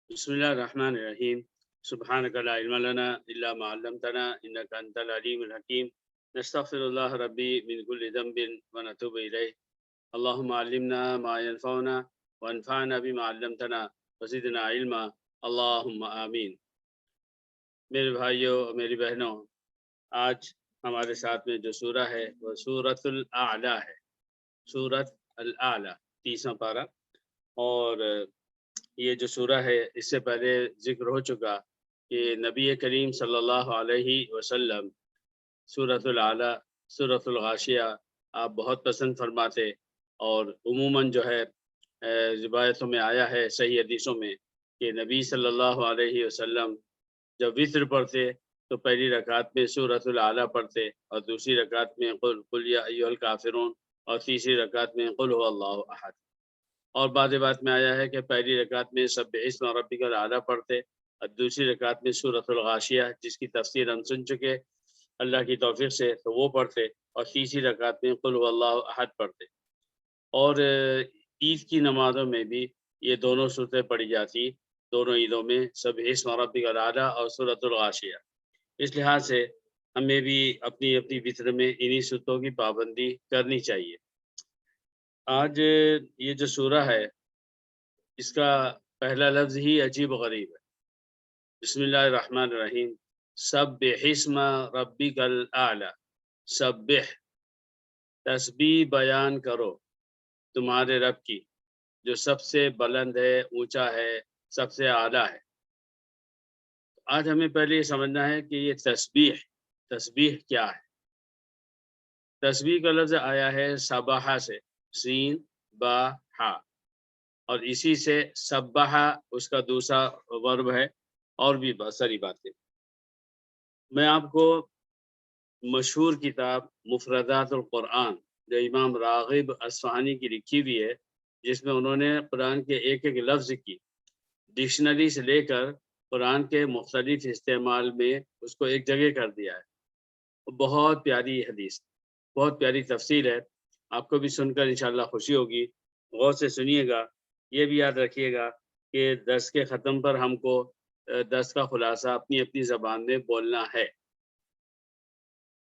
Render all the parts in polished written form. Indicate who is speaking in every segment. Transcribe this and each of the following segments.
Speaker 1: بسم الله الرحمن الرحيم. سبحانك لا علم لنا إلا ما علمتنا إنك أنت العليم الحكيم. نستغفر الله ربي من كل ذنب ونتوب إليه. اللهم علمنا ما ينفعنا وانفعنا بما علمتنا وزدنا علما. اللهم آمین. میرے بھائیوں اور میری بہنوں، آج ہمارے ساتھ میں جو سورہ ہے وہ سورۃ الاعلی ہے. سورۃ الاعلی 30واں پارہ. اور یہ جو سورہ ہے اس سے پہلے ذکر ہو چکا کہ نبی کریم صلی اللہ علیہ وسلم سورۃ الاعلی، سورۃ الغاشیہ آپ بہت پسند فرماتے، اور عموماً جو ہے روایتوں میں آیا ہے، صحیح حدیثوں میں، کہ نبی صلی اللہ علیہ وسلم جب وطر پڑھتے تو پہلی رکعت میں سورۃ الاعلی پڑھتے، اور دوسری رکعت میں قل یا ایھا الکافرون، اور تیسری رکعت میں قل ھو اللہ احد. اور بعض بات میں آیا ہے کہ پہلی رکعت میں سبح اسم ربک الاعلی پڑھتے، اور دوسری رکعت میں سورۃ الغاشیہ جس کی تفسیر ہم سن چکے اللہ کی توفیق سے، تو وہ پڑھتے، اور تیسری رکعت میں قل ھو اللہ احد پڑھتے. اور عید کی نمازوں میں بھی یہ دونوں صورتیں پڑھی جاتی، دونوں عیدوں میں سبح اسم ربک الاعلی اور سورۃ الغاشیہ. اس لحاظ سے ہمیں بھی اپنی اپنی وطر میں انہی صورتوں کی پابندی کرنی چاہیے. آج یہ جو سورہ ہے اس کا پہلا لفظ ہی عجیب و غریب ہے. بسم اللہ الرحمن الرحیم. سبح اسم ربک الاعلی. سبح، تسبیح بیان کرو تمہارے رب کی جو سب سے بلند ہے، اونچا ہے، سب سے اعلیٰ ہے. آج ہمیں پہلے یہ سمجھنا ہے کہ یہ تسبیح کیا ہے. تسبیح کا لفظ آیا ہے سبحہ سے، سین با ہا، اور اسی سے سبحہ اس کا دوسرا ورب ہے. اور بھی بہت ساری باتیں. میں آپ کو مشہور کتاب مفردات القرآن جو امام راغب اصفہانی کی لکھی ہوئی ہے، جس میں انہوں نے قرآن کے ایک ایک لفظ کی ڈکشنری سے لے کر قرآن کے مختلف استعمال میں اس کو ایک جگہ کر دیا ہے. بہت پیاری حدیث، بہت پیاری تفسیر ہے. آپ کو بھی سن کر انشاءاللہ خوشی ہوگی. غور سے سنیے گا. یہ بھی یاد رکھیے گا کہ درس کے ختم پر ہم کو درس کا خلاصہ اپنی اپنی زبان میں بولنا ہے.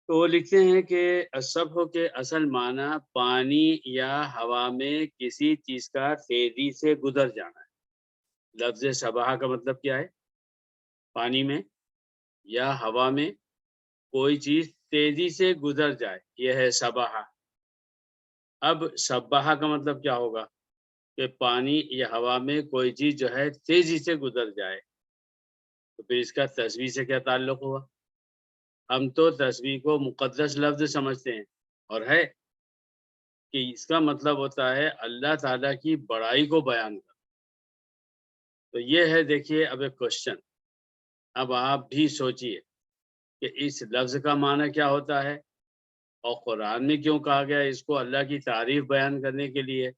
Speaker 1: تو وہ لکھتے ہیں کہ السبح کے اصل معنی پانی یا ہوا میں کسی چیز کا تیزی سے گزر جانا ہے. لفظ سبحہ کا مطلب کیا ہے؟ پانی میں یا ہوا میں کوئی چیز تیزی سے گزر جائے، یہ ہے سبحہ. اب سبحہ کا مطلب کیا ہوگا؟ کہ پانی یا ہوا میں کوئی چیز جو ہے تیزی سے گزر جائے. تو پھر اس کا تسبیح سے کیا تعلق ہوا؟ ہم تو تسبیح کو مقدس لفظ سمجھتے ہیں، اور ہے کہ اس کا مطلب ہوتا ہے اللہ تعالیٰ کی بڑائی کو بیان کرنا. تو یہ ہے، دیکھیے اب ایک کوشچن. اب آپ بھی سوچئے کہ اس لفظ کا معنی کیا ہوتا ہے، اور قرآن میں کیوں کہا گیا اس کو اللہ کی تعریف بیان کرنے کے لیے،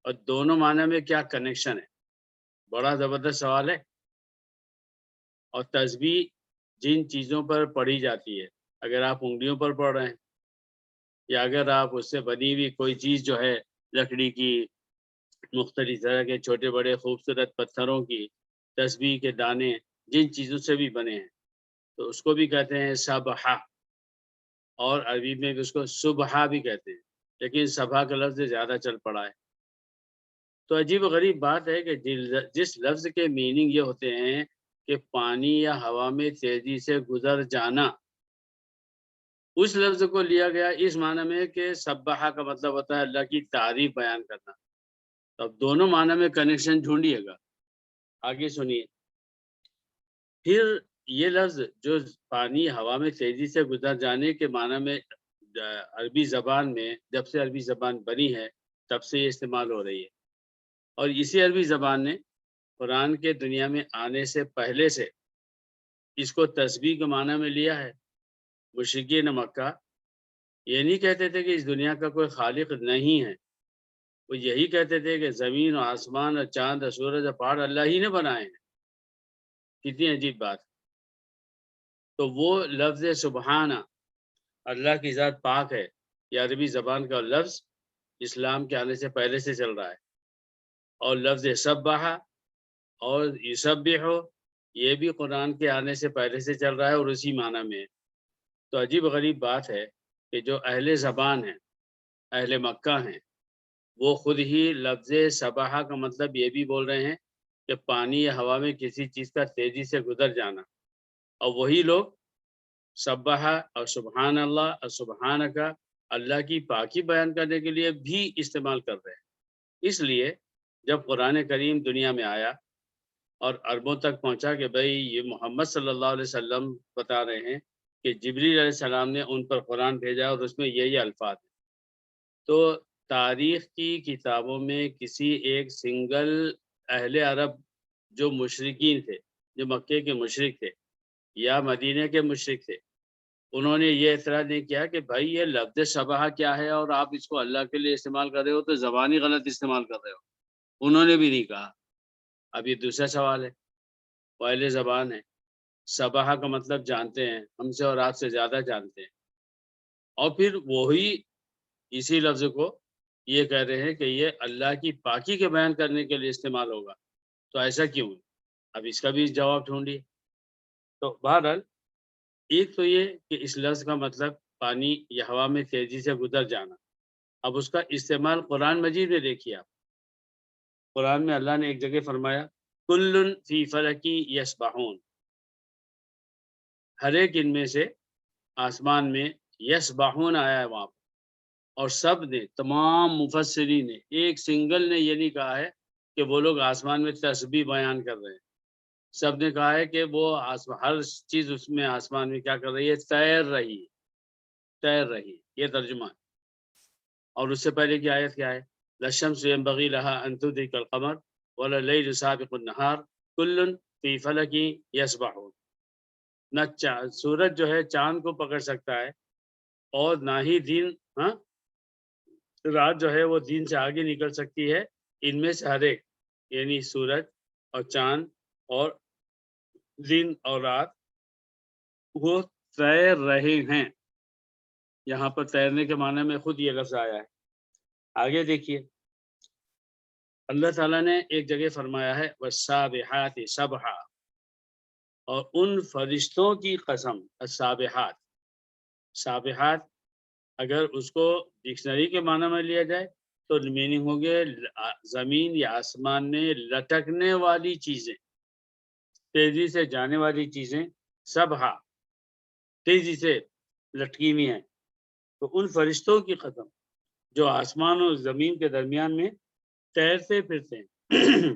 Speaker 1: اور دونوں معنی میں کیا کنیکشن ہے. بڑا زبردست سوال ہے. اور تسبیح جن چیزوں پر پڑھی جاتی ہے، اگر آپ انگلیوں پر پڑھ رہے ہیں، یا اگر آپ اس سے بنی ہوئی کوئی چیز جو ہے لکڑی کی، مختلف طرح کے چھوٹے بڑے خوبصورت پتھروں کی، تسبیح کے دانے جن چیزوں سے بھی بنے ہیں، تو اس کو بھی کہتے ہیں سبحہ. اور عربی میں بھی اس کو صبح بھی کہتے ہیں، لیکن صبح کا لفظ زیادہ چل پڑا ہے. تو عجیب و غریب بات ہے کہ جس لفظ کے میننگ یہ ہوتے ہیں کہ پانی یا ہوا میں تیزی سے گزر جانا، اس لفظ کو لیا گیا اس معنی میں کہ سبحہ کا مطلب ہوتا ہے اللہ کی تعریف بیان کرنا. تو اب دونوں معنی میں کنیکشن ڈھونڈیے گا. آگے سنیے. پھر یہ لفظ جو پانی ہوا میں تیزی سے گزر جانے کے معنی میں عربی زبان میں جب سے عربی زبان بنی ہے تب سے یہ استعمال ہو رہی ہے. اور اسی عربی زبان نے قرآن کے دنیا میں آنے سے پہلے سے اس کو تسبیح کے معنی میں لیا ہے. مشرکین مکہ یہ نہیں کہتے تھے کہ اس دنیا کا کوئی خالق نہیں ہے، وہ یہی کہتے تھے کہ زمین اور آسمان اور چاند اور سورج اور پہاڑ اللہ ہی نے بنائے ہیں. کتنی عجیب بات. تو وہ لفظ سبحانہ، اللہ کی ذات پاک ہے، یہ عربی زبان کا لفظ اسلام کے آنے سے پہلے سے چل رہا ہے. اور لفظ سبحہ اور یسبح یہ بھی قرآن کے آنے سے پہلے سے چل رہا ہے اور اسی معنی میں ہے۔ تو عجیب غریب بات ہے کہ جو اہل زبان ہیں، اہل مکہ ہیں، وہ خود ہی لفظ سبحہ کا مطلب یہ بھی بول رہے ہیں کہ پانی یا ہوا میں کسی چیز کا تیزی سے گزر جانا، اور وہی لوگ سبحہ اور سبحان اللہ اور سبحانہ کا اللہ کی پاکی بیان کرنے کے لیے بھی استعمال کر رہے ہیں۔ اس لیے جب قرآن کریم دنیا میں آیا اور عربوں تک پہنچا کہ بھئی یہ محمد صلی اللہ علیہ وسلم بتا رہے ہیں کہ جبریل علیہ السلام نے ان پر قرآن بھیجا اور اس میں یہ الفاظ ہیں، تو تاریخ کی کتابوں میں کسی ایک سنگل اہل عرب جو مشرکین تھے، جو مکے کے مشرک تھے یا مدینہ کے مشرک تھے، انہوں نے یہ اعتراض نہیں کیا کہ بھائی یہ لفظ سبحہ کیا ہے اور آپ اس کو اللہ کے لیے استعمال کر رہے ہو تو زبانی غلط استعمال کر رہے ہو۔ انہوں نے بھی نہیں کہا۔ اب یہ دوسرا سوال ہے، وہ اہل زبان ہے، سبحہ کا مطلب جانتے ہیں، ہم سے اور آپ سے زیادہ جانتے ہیں، اور پھر وہی اسی لفظ کو یہ کہہ رہے ہیں کہ یہ اللہ کی پاکی کے بیان کرنے کے لیے استعمال ہوگا، تو ایسا کیوں ہے؟ اب اس کا بھی جواب ڈھونڈیے۔ تو بہرحال ایک تو یہ کہ اس لفظ کا مطلب پانی یا ہوا میں تیزی سے گزر جانا۔ اب اس کا استعمال قرآن مجید میں دیکھیے آپ، قرآن میں اللہ نے ایک جگہ فرمایا کل فی فلکی یسبحون، ہر ایک ان میں سے آسمان میں یسبحون آیا ہے وہاں پر، اور سب نے، تمام مفسرین نے، ایک سنگل نے یہ نہیں کہا ہے کہ وہ لوگ آسمان میں تسبیح بیان کر رہے ہیں، سب نے کہا ہے کہ وہ ہر چیز اس میں آسمان میں کیا کر رہی ہے؟ تیر رہی ہے، تیر رہی ہے، یہ ترجمہ ہے۔ اور اس سے پہلے کی آیت کیا ہے؟ لَلشَّمْسُ يَنبَغِي لَهَا أَن تُدْرِكَ الْقَمَرَ وَلَا اللَّيْلُ سَابِقُ النَّهَارِ كُلٌّ فِي فَلَكٍ يَسْبَحُونَ۔ نہ سورج جو ہے چاند کو پکڑ سکتا ہے، اور نہ ہی دن، ہاں، رات جو ہے وہ دن سے آگے نکل سکتی ہے، ان میں سے ہر ایک، یعنی سورج اور چاند اور دن اور رات، وہ تیر رہے ہیں۔ یہاں پر تیرنے کے معنی میں خود یہ لفظ آیا ہے۔ آگے دیکھیے، اللہ تعالیٰ نے ایک جگہ فرمایا ہے وَالسَّابِحَاتِ سَبْحًا، اور ان فرشتوں کی قسم، السابحات، سابحات اگر اس کو ڈکشنری کے معنی میں لیا جائے تو میننگ ہو گیا زمین یا آسمان میں لٹکنے والی چیزیں، تیزی سے جانے والی چیزیں، سبحا، تیزی سے لٹکی ہوئی ہیں، تو ان فرشتوں کی قسم جو آسمان اور زمین کے درمیان میں تیرتے پھرتے ہیں۔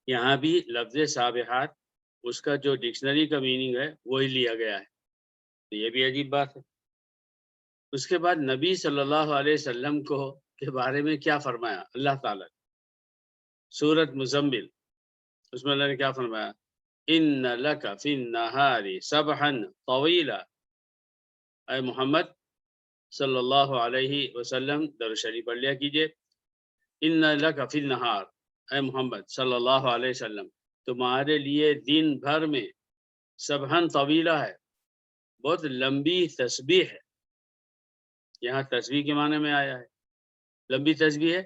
Speaker 1: یہاں بھی لفظ سابحات، اس کا جو ڈکشنری کا میننگ ہے وہی لیا گیا ہے، تو یہ بھی عجیب بات ہے۔ اس کے بعد نبی صلی اللہ علیہ وسلم کو کے بارے میں کیا فرمایا اللہ تعالیٰ؟ سورۃ مزمل، اس میں اللہ نے کیا فرمایا؟ ان لک فی النہار سبحا طویلا، اے محمد صلی اللہ علیہ وسلم درود شریف پڑھ لیا کیجئے۔ ان لک فی النہار، اے محمد صلی اللہ علیہ وسلم، تمہارے لیے دن بھر میں سبحا طویلا ہے، بہت لمبی تسبیح ہے۔ یہاں تسبیح کے معنی میں آیا ہے، لمبی تسبیح ہے،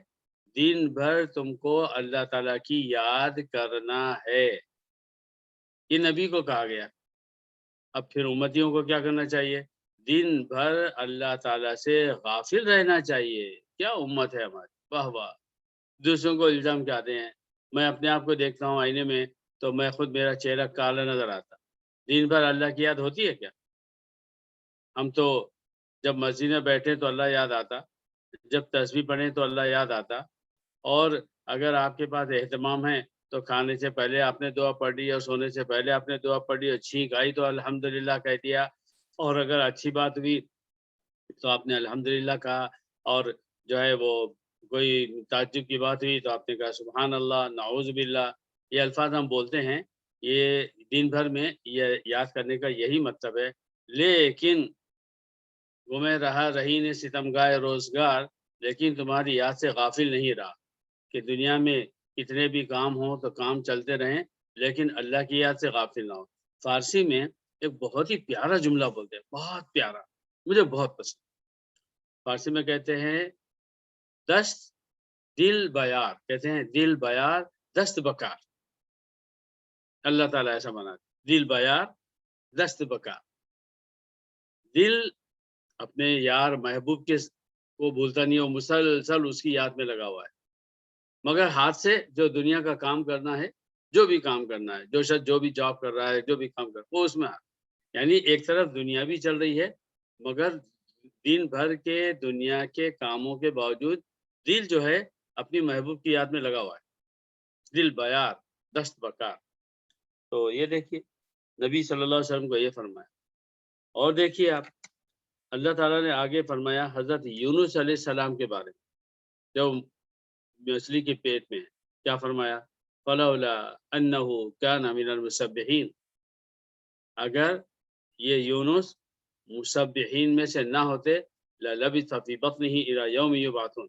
Speaker 1: دن بھر تم کو اللہ تعالیٰ کی یاد کرنا ہے، یہ نبی کو کہا گیا۔ اب پھر امتیوں کو کیا کرنا چاہیے؟ دن بھر اللہ تعالیٰ سے غافل رہنا چاہیے۔ کیا امت ہے ہماری، واہ واہ! دوسروں کو الزام کیا دیں ہیں، میں اپنے آپ کو دیکھتا ہوں آئینے میں تو میں خود، میرا چہرہ کالا نظر آتا، دن بھر اللہ کی یاد ہوتی ہے کیا؟ ہم تو جب مسجد میں بیٹھے تو اللہ یاد آتا، جب تسبیح پڑھیں تو اللہ یاد آتا، اور اگر آپ کے پاس اہتمام ہے تو کھانے سے پہلے آپ نے دعا پڑھ لی اور سونے سے پہلے آپ نے دعا پڑھ لی، اور چھینک آئی تو الحمدللہ کہہ دیا، اور اگر اچھی بات ہوئی تو آپ نے الحمدللہ کہا، اور جو ہے وہ کوئی تعجب کی بات ہوئی تو آپ نے کہا سبحان اللہ، نعوذ باللہ۔ یہ الفاظ ہم بولتے ہیں، یہ دن بھر میں یہ یاد کرنے کا یہی مطلب ہے۔ لیکن گمے رہا رہی نے ستم گائے روزگار، لیکن تمہاری یاد سے غافل نہیں رہا، کہ دنیا میں کتنے بھی کام ہوں تو کام چلتے رہیں، لیکن اللہ کی یاد سے غافل نہ ہو۔ فارسی میں ایک بہت ہی پیارا جملہ بولتے ہیں، بہت پیارا، مجھے بہت پسند۔ فارسی میں کہتے ہیں دست دل بیار، کہتے ہیں دل بیار دست بکار، اللہ تعالیٰ ایسا بنا دل بیار دست بکا، دل اپنے یار محبوب کے کو بھولتا نہیں اور مسلسل اس کی یاد میں لگا ہوا ہے، مگر ہاتھ سے جو دنیا کا کام کرنا ہے، جو بھی کام کرنا ہے، جو شخص جو بھی جاب کر رہا ہے، جو بھی کام کر وہ اس میں یعنی ایک طرف دنیا بھی چل رہی ہے، مگر دن بھر کے دنیا کے کاموں کے باوجود دل جو ہے اپنی محبوب کی یاد میں لگا ہوا ہے، دل بیار دست بکار۔ تو یہ دیکھیے نبی صلی اللہ علیہ وسلم کو یہ فرمایا، اور دیکھیے آپ اللہ تعالیٰ نے آگے فرمایا حضرت یونس علیہ السلام کے بارے میں، جو مچھلی کے پیٹ میں ہے، کیا فرمایا؟ فلولا انہ کان من المسبحین، اگر یہ یونس مسبحین میں سے نہ ہوتے للبث فی بطنہ الی یوم یبعثون،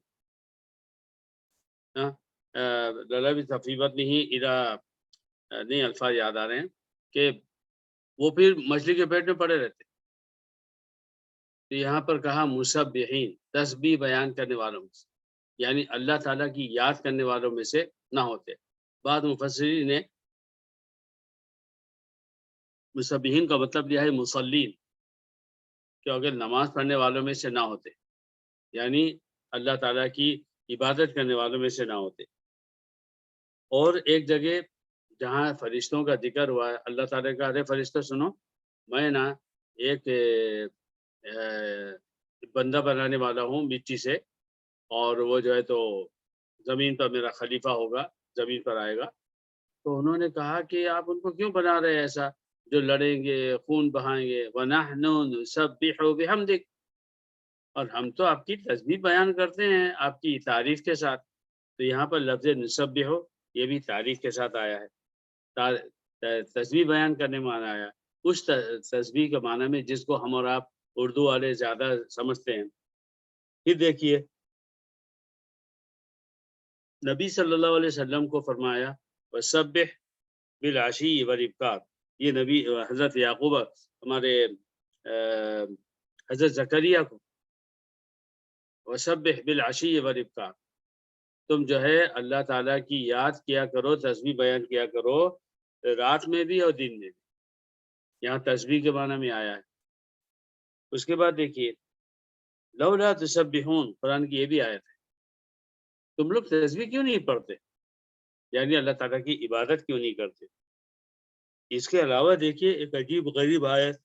Speaker 1: للبث فی بطنہ الی نہیں الفاظ یاد آ رہے ہیں کہ وہ پھر مچھلی کے پیٹ میں پڑے رہتے۔ تو یہاں پر کہا مسبحین، تسبیح بیان کرنے والوں میں سے، یعنی اللہ تعالیٰ کی یاد کرنے والوں میں سے نہ ہوتے۔ بعض مفسرین نے مسبحین کا مطلب لیا ہے مصلین، کہ اگر نماز پڑھنے والوں میں سے نہ ہوتے، یعنی اللہ تعالیٰ کی عبادت کرنے والوں میں سے نہ ہوتے۔ اور ایک جگہ جہاں فرشتوں کا ذکر ہوا ہے، اللہ تعالیٰ کا ارے فرشتوں سنو، میں نا ایک بندہ بنانے والا ہوں مٹی سے، اور وہ جو ہے تو زمین پر میرا خلیفہ ہوگا، زمین پر آئے گا۔ تو انہوں نے کہا کہ آپ ان کو کیوں بنا رہے ہیں ایسا جو لڑیں گے، خون بہائیں گے؟ وَنَحْنُ نُسَبِّحُ بِحَمْدِكَ، اور ہم تو آپ کی تسبیح بیان کرتے ہیں آپ کی تعریف کے ساتھ۔ تو یہاں پر لفظ نسبح یہ بھی تعریف کے ساتھ آیا ہے، تسبیح بیان کرنے میں آیا ہے، اس تسبیح کے معنی میں جس کو ہم اور آپ اردو والے زیادہ سمجھتے ہیں۔ پھر دیکھیے نبی صلی اللہ علیہ وسلم کو فرمایا وَسَبِّحْ بِالْعَشِيِّ وَالْإِبْكَارِ، یہ نبی حضرت یعقوب ہمارے حضرت زکریا کو وَسَبِّحْ بِالْعَشِيِّ وَالْإِبْكَارِ، تم جو ہے اللہ تعالیٰ کی یاد کیا کرو، تسبیح بیان کیا کرو، رات میں بھی اور دن میں بھی۔ یہاں تسبیح کے معنی میں آیا ہے۔ اس کے بعد دیکھیے لولا تسبحون، قرآن کی یہ بھی آیت ہے، تم لوگ تسبیح کیوں نہیں پڑھتے، یعنی اللہ تعالیٰ کی عبادت کیوں نہیں کرتے۔ اس کے علاوہ دیکھیے ایک عجیب غریب آیت،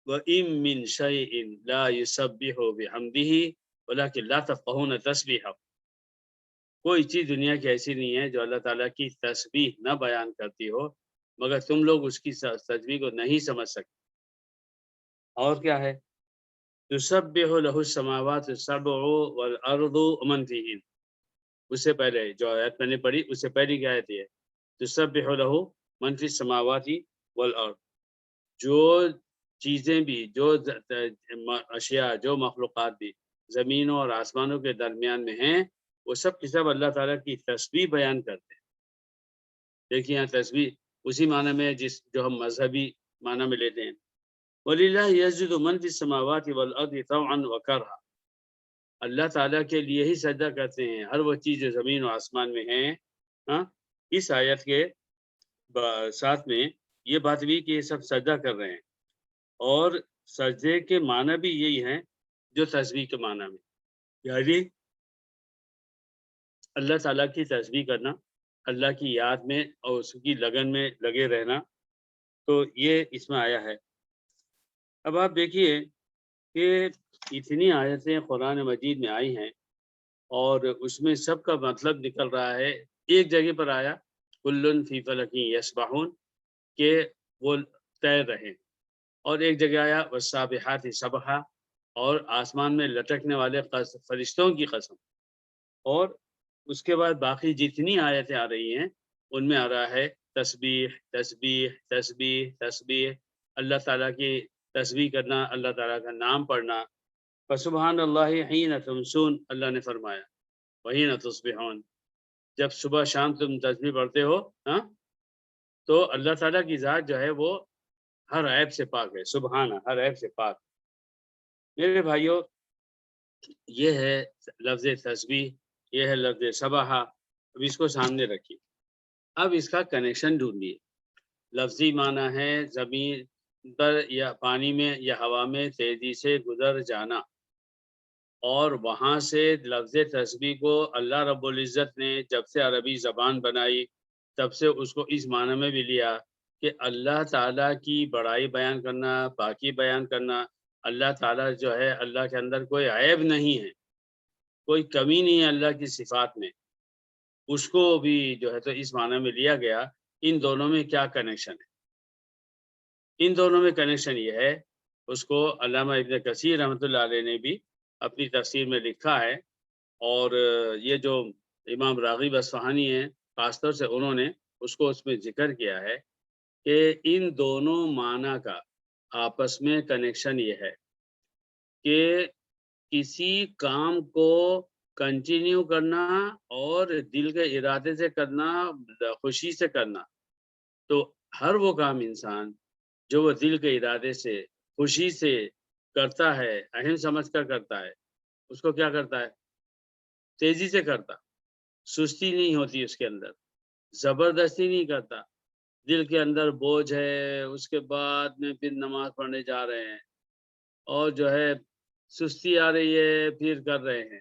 Speaker 1: وَإِن مِّن شَيْءٍ لَا يُسَبِّحُ بِحَمْدِهِ وَلَكِن لَا تَفْقَهُونَ تَسْبِيحَهُ، کوئی چیز دنیا کی ایسی نہیں ہے جو اللہ تعالیٰ کی تسبیح نہ بیان کرتی ہو، مگر تم لوگ اس کی تسبیح کو نہیں سمجھ سکتے۔ اور کیا ہے؟ تسبح له السماوات السبع والارض ومن فیہن، اس سے پہلے جو آیت میں نے پڑھی اس سے پہلی کی آیت ہے تسبح له من فی السماوات والارض، جو چیزیں بھی، جو اشیاء، جو مخلوقات بھی زمینوں اور آسمانوں کے درمیان میں ہیں، وہ سب کی سب اللہ تعالیٰ کی تسبیح بیان کرتے ہیں۔ دیکھیے یہاں تسبیح اسی معنی میں جس جو ہم مذہبی معنی میں لیتے ہیں، وَلِلَّهِ يَسْجُدُ مَن فِي السَّمَاوَاتِ وَالْأَرْضِ طَوْعًا وَكَرْهًا، اللہ تعالیٰ کے لیے ہی سجدہ کرتے ہیں ہر وہ چیز جو زمین و آسمان میں ہیں۔ ہاں، اس آیت کے ساتھ میں یہ بات بھی کہ یہ سب سجدہ کر رہے ہیں، اور سجدے کے معنی بھی یہی ہیں جو تسبیح کے معنی میں، یعنی اللہ تعالیٰ کی تسبیح کرنا، اللہ کی یاد میں اور اس کی لگن میں لگے رہنا، تو یہ اس میں آیا ہے۔ اب آپ دیکھیے کہ اتنی آیتیں قرآن مجید میں آئی ہیں اور اس میں سب کا مطلب نکل رہا ہے۔ ایک جگہ پر آیا کلن فی فلک یسبحون، کہ وہ تیر رہے، اور ایک جگہ آیا والسابحات سبحا، اور آسمان میں لٹکنے والے فرشتوں کی قسم، اور اس کے بعد باقی جتنی آیتیں آ رہی ہیں ان میں آ رہا ہے تسبیح تسبیح تسبیح تسبیح، اللہ تعالیٰ کی تسبیح کرنا، اللہ تعالیٰ کا نام پڑھنا۔ فسبحان اللہ حین تمسون، اللہ نے فرمایا وحین تصبحون، جب صبح شام تم تسبیح پڑھتے ہو، ہاں، تو اللہ تعالیٰ کی ذات جو ہے وہ ہر عیب سے پاک ہے، سبحانہ، ہر عیب سے پاک۔ میرے بھائیوں، یہ ہے لفظ تسبیح، یہ ہے لفظ سبحہ، اب اس کو سامنے رکھیے۔ اب اس کا کنیکشن ڈھونڈیے. لفظی معنی ہے زمین پر یا پانی میں یا ہوا میں تیزی سے گزر جانا، اور وہاں سے لفظ تسبیح کو اللہ رب العزت نے جب سے عربی زبان بنائی تب سے اس کو اس معنی میں بھی لیا کہ اللہ تعالیٰ کی بڑائی بیان کرنا، پاکی بیان کرنا. اللہ تعالیٰ جو ہے، اللہ کے اندر کوئی عیب نہیں ہے، کوئی کمی نہیں ہے اللہ کی صفات میں. اس کو بھی جو ہے تو اس معنی میں لیا گیا. ان دونوں میں کیا کنیکشن ہے؟ ان دونوں میں کنیکشن یہ ہے، اس کو علامہ ابن کثیر رحمۃ اللہ علیہ نے بھی اپنی تفسیر میں لکھا ہے، اور یہ جو امام راغب اصفہانی ہیں خاص طور سے انہوں نے اس کو اس میں ذکر کیا ہے کہ ان دونوں معنی کا آپس میں کنیکشن یہ ہے کہ کسی کام کو کنٹینیو کرنا اور دل کے ارادے سے کرنا، خوشی سے کرنا. تو ہر وہ کام انسان جو وہ دل کے ارادے سے خوشی سے کرتا ہے، اہم سمجھ کر کرتا ہے، اس کو کیا کرتا ہے؟ تیزی سے کرتا، سستی نہیں ہوتی اس کے اندر، زبردستی نہیں کرتا. دل کے اندر بوجھ ہے، اس کے بعد میں پھر نماز پڑھنے جا رہے ہیں اور جو ہے سستی آ رہی ہے پھر کر رہے ہیں.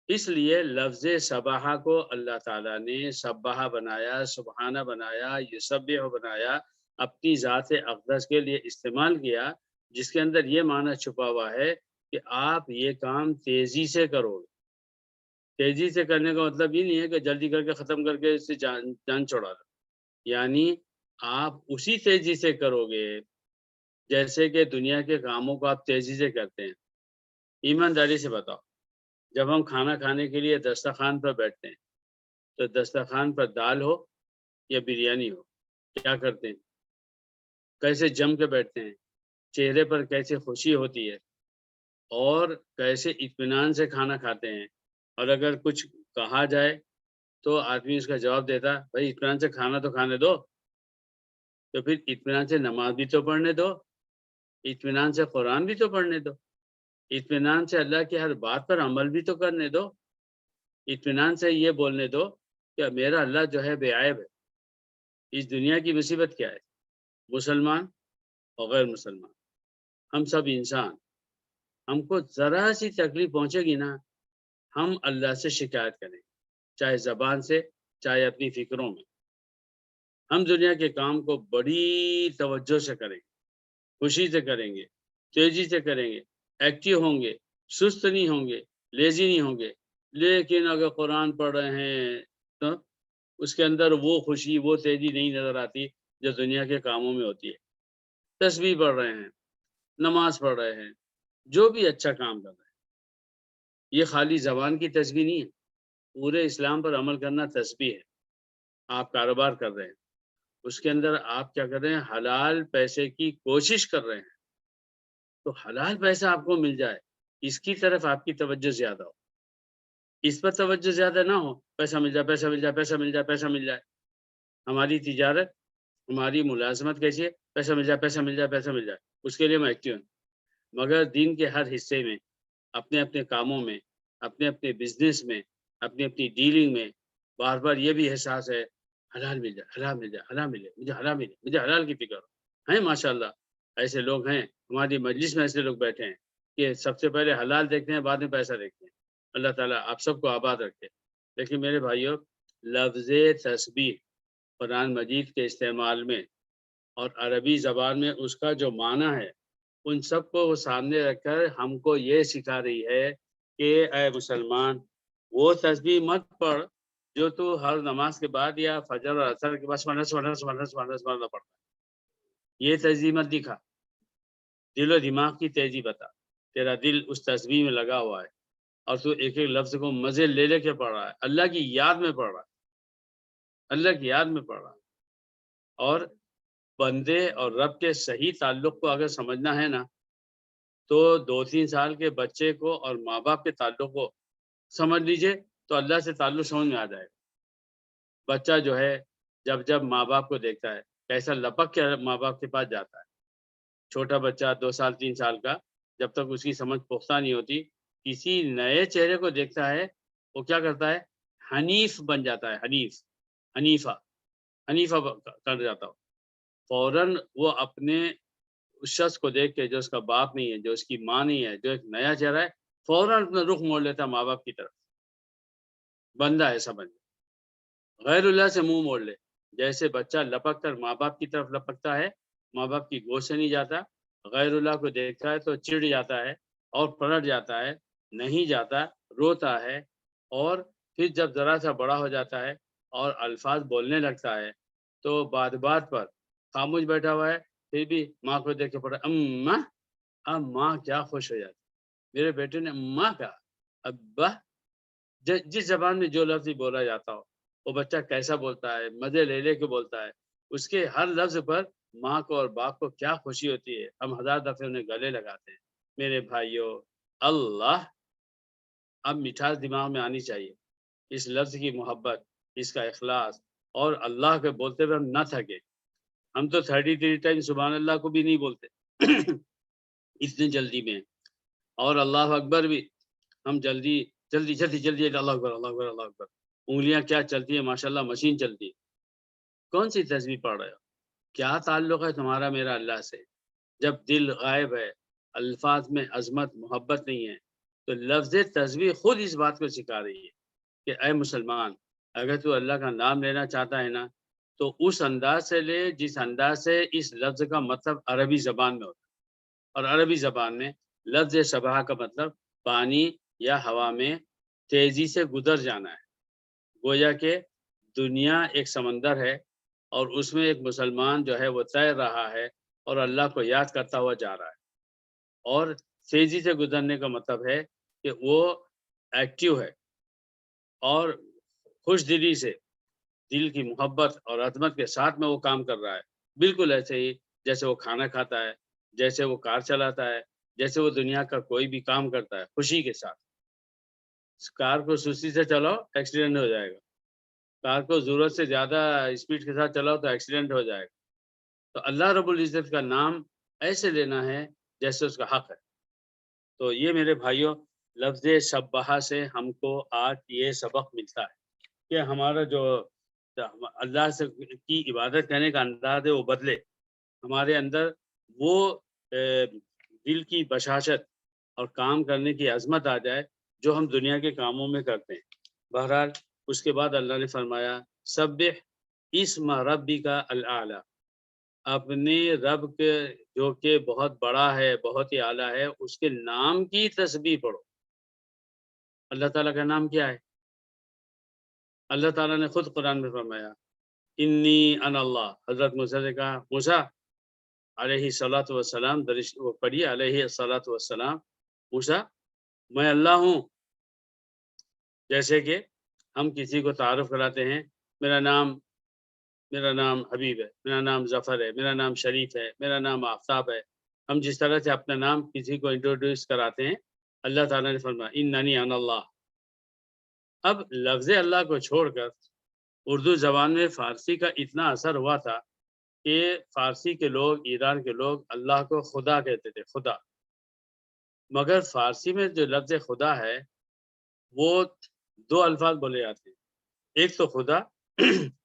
Speaker 1: اس لیے لفظ سبحہ کو اللہ تعالیٰ نے سبحہ بنایا، سبحانہ بنایا، یسبح بنایا، اپنی ذات اقدس کے لیے استعمال کیا، جس کے اندر یہ معنی چھپا ہوا ہے کہ آپ یہ کام تیزی سے کرو. تیزی سے کرنے کا مطلب یہ نہیں ہے کہ جلدی کر کے ختم کر کے اس سے جان چھوڑا دو. یعنی آپ اسی تیزی سے کرو گے جیسے کہ دنیا کے کاموں کو آپ تیزی سے کرتے ہیں. ایمانداری سے بتاؤ، جب ہم کھانا کھانے کے لیے دسترخوان پر بیٹھتے ہیں تو دسترخوان پر دال ہو یا بریانی ہو، کیا کرتے ہیں؟ کیسے جم کے بیٹھتے ہیں، چہرے پر کیسے خوشی ہوتی ہے اور کیسے اطمینان سے کھانا کھاتے ہیں. اور اگر کچھ کہا جائے تو آدمی اس کا جواب دیتا، بھائی اطمینان سے کھانا تو کھانے دو، تو پھر اطمینان سے نماز بھی تو پڑھنے دو، اطمینان سے قرآن بھی تو پڑھنے دو، اطمینان سے اللہ کی ہر بات پر عمل بھی تو کرنے دو، اطمینان سے یہ بولنے دو کہ میرا اللہ جو ہے بے عیب ہے. اس دنیا کی مصیبت کیا ہے؟ مسلمان اور غیر مسلمان، ہم سب انسان، ہم کو ذرا سی تکلیف پہنچے گی نا، ہم اللہ سے شکایت کریں، چاہے زبان سے چاہے اپنی فکروں میں. ہم دنیا کے کام کو بڑی توجہ سے کریں گے، خوشی سے کریں گے، تیزی سے کریں گے، ایکٹیو ہوں گے، سست نہیں ہوں گے، لیزی نہیں ہوں گے. لیکن اگر قرآن پڑھ رہے ہیں تو اس کے اندر وہ خوشی، وہ تیزی نہیں نظر آتی جو دنیا کے کاموں میں ہوتی ہے. تسبیح پڑھ رہے ہیں، نماز پڑھ رہے ہیں، جو بھی اچھا کام کر رہے ہیں، یہ خالی زبان کی تسبیح نہیں ہے، پورے اسلام پر عمل کرنا تسبیح ہے. آپ کاروبار کر رہے ہیں، اس کے اندر آپ کیا کر رہے ہیں؟ حلال پیسے کی کوشش کر رہے ہیں، تو حلال پیسہ آپ کو مل جائے، اس کی طرف آپ کی توجہ زیادہ ہو. اس پر توجہ زیادہ نہ ہو، پیسہ مل جائے، پیسہ مل جائے، پیسہ مل جائے، پیسہ مل جائے. ہماری تجارت، ہماری ملازمت کیسی ہے؟ پیسہ مل جائے، پیسہ مل جائے، پیسہ مل جائے، اس کے لیے میں ایکٹیو ہوں. مگر دین کے ہر حصے میں، اپنے اپنے کاموں میں، اپنے اپنے بزنس میں، اپنی اپنی ڈیلنگ میں بار بار یہ بھی احساس ہے، حلال مل جائے، حلال مل جائے، حلال ملے، مجھے حلال ملے، مجھے حلال کی فکر ہو. ہیں ماشاء اللہ ایسے لوگ ہیں، ہماری مجلس میں ایسے لوگ بیٹھے ہیں کہ سب سے پہلے حلال دیکھتے ہیں، بعد میں پیسہ دیکھتے ہیں. اللہ تعالیٰ آپ سب کو آباد رکھے. لیکن میرے بھائیوں، لفظ تسبیح قرآن مجید کے استعمال میں اور عربی زبان میں اس کا جو معنی ہے، ان سب کو وہ سامنے رکھ کر ہم کو یہ سکھا رہی ہے کہ اے مسلمان، وہ تسبیح مت پڑھ جو تو ہر نماز کے بعد یا فجر اور عصر کے بعد سبحان پڑھتا ہے. یہ تسبیح مت دکھا، دل و دماغ کی تیزی بتا. تیرا دل اس تسبیح میں لگا ہوا ہے اور تو ایک ایک لفظ کو مزے لے لے کے پڑھ رہا ہے، اللہ کی یاد میں پڑھ رہا ہے، اللہ کی یاد میں پڑھ رہا ہے. اور بندے اور رب کے صحیح تعلق کو اگر سمجھنا ہے نا، تو 2-3 سال کے بچے کو اور ماں باپ کے تعلق کو سمجھ لیجئے تو اللہ سے تعلق سمجھ میں آ جائے گا. بچہ جو ہے جب جب ماں باپ کو دیکھتا ہے، کیسا لپک کے ماں باپ کے پاس جاتا ہے. چھوٹا بچہ 2 سال 3 سال کا، جب تک اس کی سمجھ پختہ نہیں ہوتی، کسی نئے چہرے کو دیکھتا ہے وہ کیا کرتا ہے؟ حنیف بن جاتا ہے، حنیف، حنیفہ. حنیفہ کر جاتا ہو، فوراً وہ اپنے اس شخص کو دیکھ کے جو اس کا باپ نہیں ہے، جو اس کی ماں نہیں ہے، جو ایک نیا چہرہ ہے، فوراً اپنا رخ موڑ لیتا ہے ماں باپ کی طرف. بندہ ایسا بن جائے، غیر اللہ سے منہ موڑ لے. جیسے بچہ لپک کر ماں باپ کی طرف لپکتا ہے، ماں باپ کی گود سے نہیں جاتا، غیر اللہ کو دیکھتا ہے تو چڑ جاتا ہے اور پلٹ جاتا ہے، نہیں جاتا، روتا ہے. اور پھر جب ذرا سا بڑا ہو جاتا ہے اور الفاظ بولنے لگتا ہے تو بات بات پر خاموش بیٹھا ہوا ہے، پھر بھی ماں کو دیکھ کے پڑا اماں. اب ماں کیا خوش ہو جاتی، میرے بیٹے نے اماں کہا. ابا، جس زبان میں جو لفظ بولا جاتا ہو وہ بچہ کیسا بولتا ہے، مزے لے لے کے بولتا ہے، اس کے ہر لفظ پر ماں کو اور باپ کو کیا خوشی ہوتی ہے. ہم ہزار دفعے انہیں گلے لگاتے ہیں. میرے بھائیوں، اللہ، اب مٹھاس دماغ میں آنی چاہیے. اس لفظ کی محبت، اس کا اخلاص، اور اللہ کے بولتے ہوئے ہم نہ تھکے. ہم تو 33 ٹائم سبحان اللہ کو بھی نہیں بولتے اتنی جلدی میں. اور اللہ اکبر بھی ہم جلدی جلدی جلدی جلدی اللہ اکبر اللہ اکبر اللہ اکبر. انگلیاں کیا چلتی ہیں ماشاءاللہ، مشین چلتی ہے. کون سی تسبیح پڑھ رہے ہو؟ کیا تعلق ہے تمہارا میرا اللہ سے؟ جب دل غائب ہے، الفاظ میں عظمت محبت نہیں ہے، تو لفظ تسبیح خود اس بات کو سکھا رہی ہے کہ اے مسلمان، اگر تو اللہ کا نام لینا چاہتا ہے نا تو اس انداز سے لے جس انداز سے اس لفظ کا مطلب عربی زبان میں ہوتا ہے. اور عربی زبان میں لفظ صباح کا مطلب پانی یا ہوا میں تیزی سے گزر جانا ہے. گویا کہ دنیا ایک سمندر ہے اور اس میں ایک مسلمان جو ہے وہ تیر رہا ہے اور اللہ کو یاد کرتا ہوا جا رہا ہے. اور تیزی سے گزرنے کا مطلب ہے کہ وہ ایکٹیو ہے اور خوش دلی سے، دل کی محبت اور عظمت کے ساتھ میں وہ کام کر رہا ہے. بالکل ایسے ہی جیسے وہ کھانا کھاتا ہے، جیسے وہ کار چلاتا ہے، جیسے وہ دنیا کا کوئی بھی کام کرتا ہے خوشی کے ساتھ. کار کو سستی سے چلاؤ ایکسیڈنٹ ہو جائے گا، کار کو ضرورت سے زیادہ اسپیڈ کے ساتھ چلاؤ تو ایکسیڈنٹ ہو جائے گا. تو اللہ رب العزت کا نام ایسے لینا ہے جیسے اس کا حق ہے. تو یہ میرے بھائیوں، لفظ سبحہ سے ہم کو آج یہ سبق ملتا ہے کہ ہمارا جو اللہ سے کی عبادت کرنے کا انداز ہے وہ بدلے. ہمارے اندر وہ دل کی بشاشت اور کام کرنے کی عظمت آ جائے جو ہم دنیا کے کاموں میں کرتے ہیں. بہرحال اس کے بعد اللہ نے فرمایا سبح اسم ربی کا الاعلیٰ، اپنے رب کے جو کہ بہت بڑا ہے، بہت ہی اعلیٰ ہے، اس کے نام کی تسبیح پڑھو. اللہ تعالیٰ کا نام کیا ہے؟ اللہ تعالیٰ نے خود قرآن میں فرمایا انی انا اللہ. حضرت موسیٰ نے کہا موسیٰ علیہ الصلاۃ والسلام، وہ پڑھیے علیہ الصلاۃ والسلام، موسیٰ میں اللہ ہوں. جیسے کہ ہم کسی کو تعارف کراتے ہیں، میرا نام حبیب ہے، میرا نام ظفر ہے، میرا نام شریف ہے، میرا نام آفتاب ہے. ہم جس طرح سے اپنا نام کسی کو انٹروڈیوس کراتے ہیں، اللہ تعالیٰ نے فرمایا اننی انا اللہ. اب لفظ اللہ کو چھوڑ کر اردو زبان میں فارسی کا اتنا اثر ہوا تھا کہ فارسی کے لوگ، ایران کے لوگ اللہ کو خدا کہتے تھے، خدا. مگر فارسی میں جو لفظ خدا ہے وہ دو الفاظ بولے جاتے ہیں. ایک تو خدا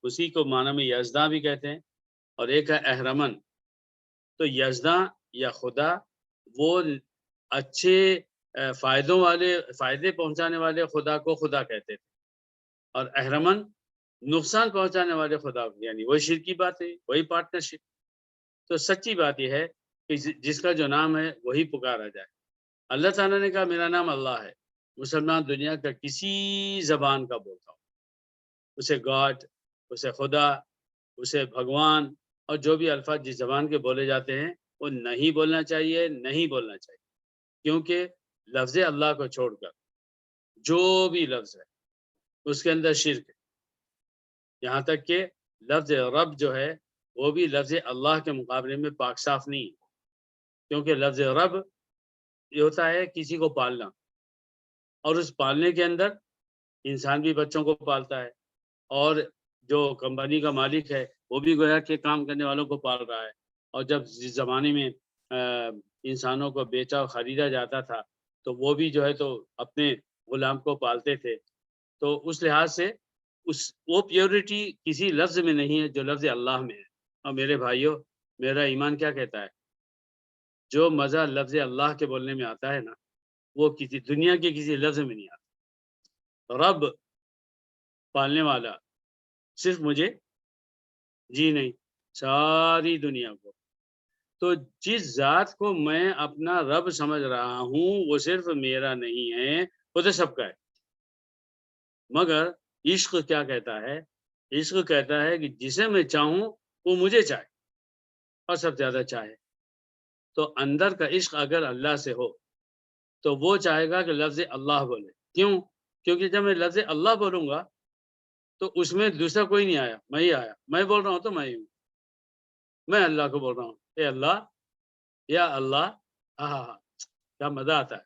Speaker 1: اسی کو معنی میں یزداں بھی کہتے ہیں، اور ایک ہے اہرمن. تو یزداں یا خدا وہ اچھے فائدے پہنچانے والے خدا کو خدا کہتے تھے، اور اہرمن نقصان پہنچانے والے خدا، یعنی وہی شرکی بات ہے، وہی پارٹنرشپ. تو سچی بات یہ ہے کہ جس کا جو نام ہے وہی پکارا جائے. اللہ تعالیٰ نے کہا میرا نام اللہ ہے. مسلمان دنیا کا کسی زبان کا بولتا ہو، اسے گاڈ، اسے خدا، اسے بھگوان، اور جو بھی الفاظ جس زبان کے بولے جاتے ہیں وہ نہیں بولنا چاہیے، نہیں بولنا چاہیے. کیونکہ لفظ اللہ کو چھوڑ کر جو بھی لفظ ہے اس کے اندر شرک ہے. یہاں تک کہ لفظ رب جو ہے وہ بھی لفظ اللہ کے مقابلے میں پاک صاف نہیں ہے. کیونکہ لفظ رب یہ ہوتا ہے کسی کو پالنا، اور اس پالنے کے اندر انسان بھی بچوں کو پالتا ہے، اور جو کمپنی کا مالک ہے وہ بھی گویا کہ کام کرنے والوں کو پال رہا ہے. اور جب جس زمانے میں انسانوں کو بیچا اور خریدا جاتا تھا تو وہ بھی جو ہے تو اپنے غلام کو پالتے تھے. تو اس لحاظ سے وہ پیورٹی کسی لفظ میں نہیں ہے جو لفظ اللہ میں ہے۔ اور میرے بھائیوں، میرا ایمان کیا کہتا ہے؟ جو مزہ لفظ اللہ کے بولنے میں آتا ہے نا، وہ کسی دنیا کے کسی لفظ میں نہیں آتا۔ رب، پالنے والا، صرف مجھے جی نہیں، ساری دنیا کو۔ تو جس ذات کو میں اپنا رب سمجھ رہا ہوں وہ صرف میرا نہیں ہے، وہ تو سب کا ہے۔ مگر عشق کیا کہتا ہے؟ عشق کہتا ہے کہ جسے میں چاہوں وہ مجھے چاہے اور سب زیادہ چاہے۔ تو اندر کا عشق اگر اللہ سے ہو تو وہ چاہے گا کہ لفظ اللہ بولے۔ کیوں؟ کیونکہ جب میں لفظ اللہ بولوں گا تو اس میں دوسرا کوئی نہیں آیا، میں ہی آیا۔ میں بول رہا ہوں تو میں ہی ہوں، میں اللہ کو بول رہا ہوں، اے اللہ، یا اللہ۔ ہاں، کیا مزہ آتا ہے۔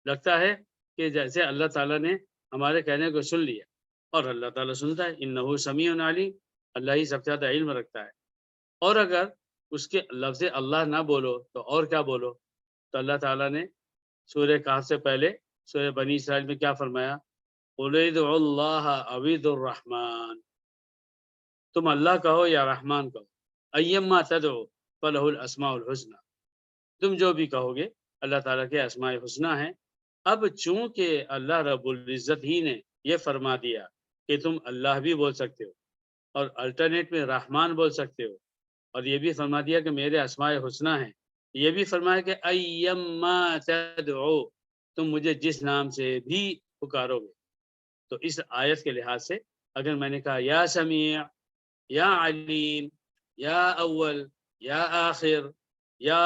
Speaker 1: لگتا ہے کہ جیسے اللہ تعالیٰ نے ہمارے کہنے کو سن لیا، اور اللہ تعالیٰ سنتا ہے، انہ سمیع علیم، اللہ ہی سب سے زیادہ علم رکھتا ہے۔ اور اگر اس کے لفظ اللہ نہ بولو تو اور کیا بولو؟ تو اللہ تعالیٰ نے سورہ کہف سے پہلے سورہ بنی اسرائیل میں کیا فرمایا؟ قُلِ ادْعُوا اللَّهَ أَوِ ادْعُوا الرَّحْمَٰنَ، تم اللہ کہو یا رحمان کہو، ایما تدعو فلہ الاسماء الحسنی، تم جو بھی کہو گے اللہ تعالیٰ کے اسماء حسنی ہیں۔ اب چونکہ اللہ رب العزت ہی نے یہ فرما دیا کہ تم اللہ بھی بول سکتے ہو اور الٹرنیٹ میں رحمان بول سکتے ہو، اور یہ بھی فرما دیا کہ میرے اسماء حسنی ہیں، یہ بھی فرمایا کہ ایما تدعو، تم مجھے جس نام سے بھی پکارو گے۔ تو اس آیت کے لحاظ سے اگر میں نے کہا یا سمیع، یا علیم، یا اول، یا آخر، یا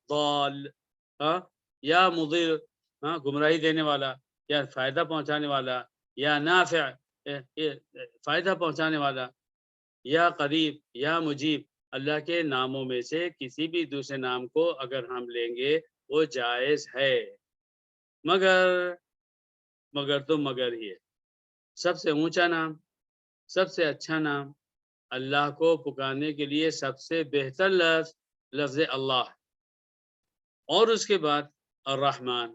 Speaker 1: ضال، یا مضر، گمراہی دینے والا، یا فائدہ پہنچانے والا، یا نافع، فائدہ پہنچانے والا، یا قریب، یا مجیب، اللہ کے ناموں میں سے کسی بھی دوسرے نام کو اگر ہم لیں گے وہ جائز ہے، مگر تو مگر ہی ہے۔ سب سے اونچا نام، سب سے اچھا نام، اللہ کو پکارنے کے لیے سب سے بہتر لفظ اللہ، اور اس کے بعد الرحمن،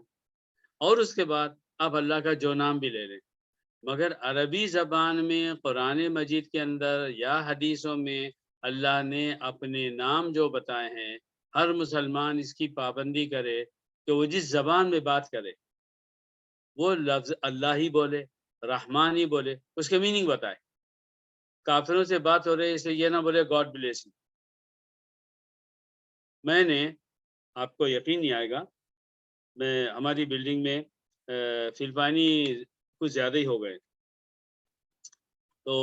Speaker 1: اور اس کے بعد آپ اللہ کا جو نام بھی لے لیں۔ مگر عربی زبان میں قرآن مجید کے اندر یا حدیثوں میں اللہ نے اپنے نام جو بتائے ہیں، ہر مسلمان اس کی پابندی کرے کہ وہ جس زبان میں بات کرے وہ لفظ اللہ ہی بولے، رحمان ہی بولے، اس کے میننگ بتائے۔ کافروں سے بات ہو رہی ہے اس لیے یہ نہ بولے گاڈ بلیس یو۔ میں نے، آپ کو یقین نہیں آئے گا، ہماری بلڈنگ میں فلپائنی کچھ زیادہ ہی ہو گئے، تو